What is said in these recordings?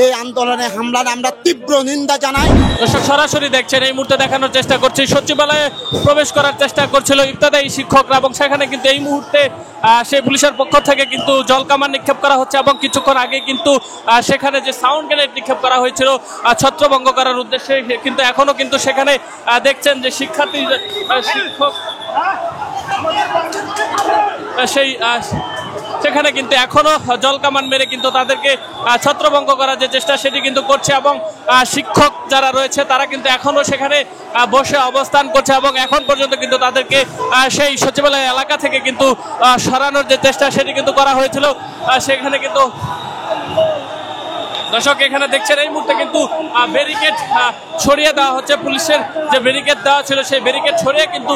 এই আন্দোলনে হামলার আমরা তীব্র নিন্দা জানাই। দর্শক সরাসরি দেখছেন এই মুহূর্তে দেখানোর চেষ্টা করছি সচিবালয়ে প্রবেশ করার চেষ্টা করছিল ইবতদায়ী শিক্ষকরা এবং সেখানে কিন্তু এই মুহূর্তে সেই পুলিশের পক্ষ থেকে কিন্তু জলকামান নিক্ষেপ করা হচ্ছে এবং কিছুক্ষণ আগে কিন্তু সেখানে যে সাউন্ড গ্রেনেড নিক্ষেপ করা হয়েছিল ছত্রভঙ্গ করার উদ্দেশ্যে, কিন্তু এখনো কিন্তু সেখানে দেখছেন যে শিক্ষার্থী শিক্ষক সেই সেখানে কিন্তু এখনো জলকামান মেরে কিন্তু তাদেরকে ছত্রভঙ্গ করার যে চেষ্টা সেটি কিন্তু করছে এবং শিক্ষক যারা রয়েছে তারা কিন্তু এখনো সেখানে বসে অবস্থান করছে এবং এখন পর্যন্ত কিন্তু তাদেরকে সেই সচিবালয় এলাকা থেকে কিন্তু সরানোর যে চেষ্টা সেটি কিন্তু করা হয়েছিল। সেখানে কিন্তু দর্শক এখানে দেখছেন এই মুহূর্তে কিন্তু ব্যারিকেড ছড়িয়ে দেওয়া হচ্ছে, পুলিশের যে ব্যারিকেড দেওয়া ছিল সেই ব্যারিকেড ছড়িয়ে কিন্তু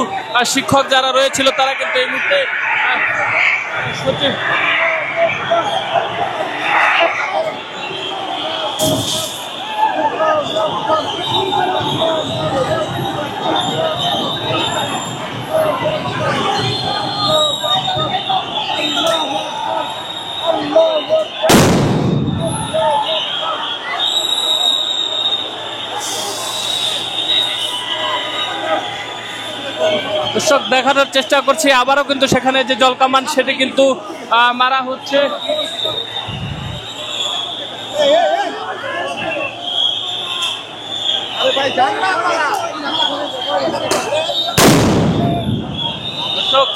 শিক্ষক যারা রয়েছিল তারা কিন্তু এই মুহূর্তে দর্শক দেখানোর চেষ্টা করছি আবারও কিন্তু সেখানে যে জলকামান সেটি কিন্তু মারা হচ্ছে। দর্শক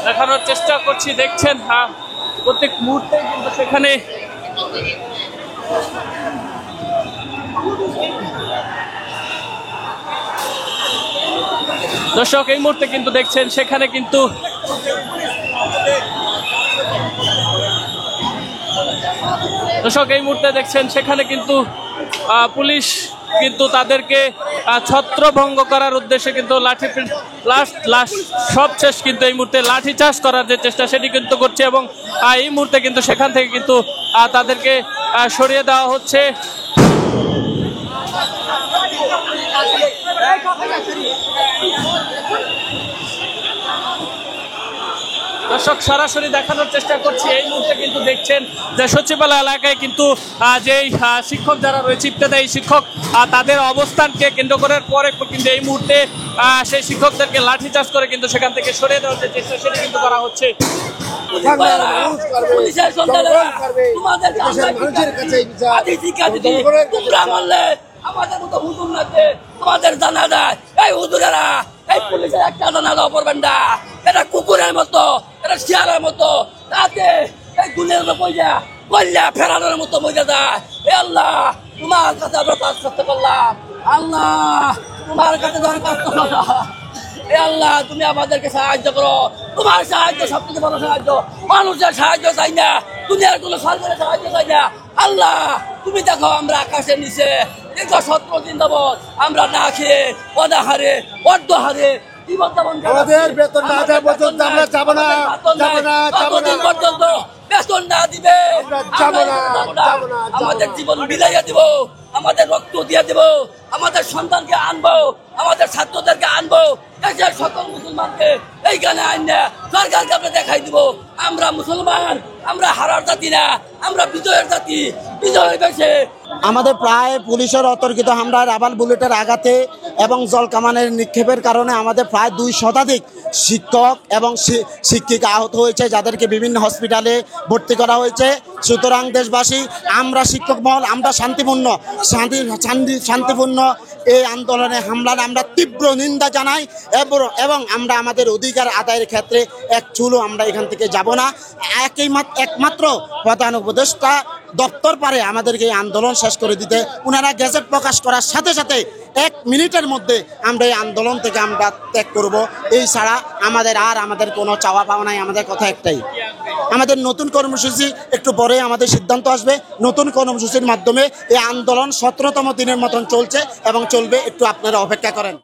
দেখানোর চেষ্টা করছি, দেখছেন প্রত্যেক মুহূর্তে কিন্তু সেখানে দর্শক এই মুহূর্তে কিন্তু দেখছেন সেখানে কিন্তু দর্শক এই মুহূর্তে দেখছেন সেখানে কিন্তু পুলিশ কিন্তু তাদেরকে ছত্রভঙ্গ করার উদ্দেশ্যে কিন্তু সবশেষ কিন্তু এই মুহূর্তে লাঠিচার্জ করার যে চেষ্টা সেটি কিন্তু করছে এবং এই মুহূর্তে কিন্তু সেখান থেকে কিন্তু তাদেরকে সরিয়ে দেওয়া হচ্ছে। দর্শক সরাসরি দেখানোর চেষ্টা করছি এই মুহূর্তে কিন্তু দেখছেন যে সচিবালয় এলাকায় কিন্তু যেই শিক্ষক যারা রয়েছে ইবতদায়ী শিক্ষক তাদের অবস্থানকে কেন্দ্র করার পরে কিন্তু এই মুহূর্তে সেই শিক্ষকদেরকে লাঠিচার্জ করে কিন্তু সেখান থেকে সরিয়ে দেওয়ার যে চেষ্টা সেটা কিন্তু করা হচ্ছে। আমাদের মতো হুজুর নাচে আমাদের জানা যায় এই হুজুরেরা এই পুলিশের একটা জানা দাও করবেন না, এটা কুকুরের মতো, এটা শিয়ালের মতো, তাতে এই দুনিয়ার পয়সা কল্যা ফেরানোর মতো মজা যায়। এ আল্লাহ তোমার কাছে আমরা কাজ করতে পারলাম, আল্লাহ তোমার কাছে দরখাস্ত করলাম, এ আল্লাহ তুমি আমাদেরকে সাহায্য করো, তোমার সাহায্য সবথেকে বড় সাহায্য, মানুষের সাহায্য চাই না, দুনিয়ার কোনো সরকারের সাহায্য চাই না। আল্লাহ তুমি দেখো আমরা আকাশের নিচে 17 দিন যাবৎ আমরা না খেয়ে অনাহারে অর্ধহারে আমাদের বেতন না দেওয়া পর্যন্ত আমরা যাব না পর্যন্ত বেতন না দিবে আমাদের জীবন বিলাইয়া দিব, আমাদের রক্ত দিয়ে দেব, আমাদের সন্তানকে আনবো, আমাদের ছাত্রদেরকে আনবো, দেশের সকল মুসলমানকে এইখানে আইনা সরকারকে আমরা দেখাই দিব আমরা মুসলমান, আমরা হারার জাতি না, আমরা বিজয়ের জাতি, বিজয়ের বেশে। আমাদের প্রায় পুলিশের অতর্কিত হামলার রাবার বুলেটের আঘাতে এবং জলকামানের নিক্ষেপের কারণে আমাদের প্রায় 2 শতাধিক শিক্ষক এবং শিক্ষিকা আহত হয়েছে, যাদেরকে বিভিন্ন হসপিটালে ভর্তি করা হয়েছে। সুতরাং দেশবাসী আমরা শিক্ষক মহল আমরা শান্তিপূর্ণ এই আন্দোলনে হামলার আমরা তীব্র নিন্দা জানাই এবং আমরা আমাদের অধিকার আদায়ের ক্ষেত্রে এক চুলও আমরা এখান থেকে যাব না। একমাত্র প্রধান উপদেষ্টা দপ্তর পারে আমাদেরকে এই আন্দোলন শেষ করে দিতে। ওনারা গেজেট প্রকাশ করার সাথে সাথে 1 মিনিটের মধ্যে আমরা এই আন্দোলন থেকে আমরা ত্যাগ করব। এই ছাড়া আমাদের কোনো চাওয়া পাওয়া নাই। আমাদের কথা একটাই, আমাদের নতুন কর্মসূচি একটু পরে আমাদের সিদ্ধান্ত আসবে। নতুন কর্মসূচির মাধ্যমে এই আন্দোলন 17তম দিনের মতন চলছে এবং চলবে, একটু আপনারা অপেক্ষা করেন।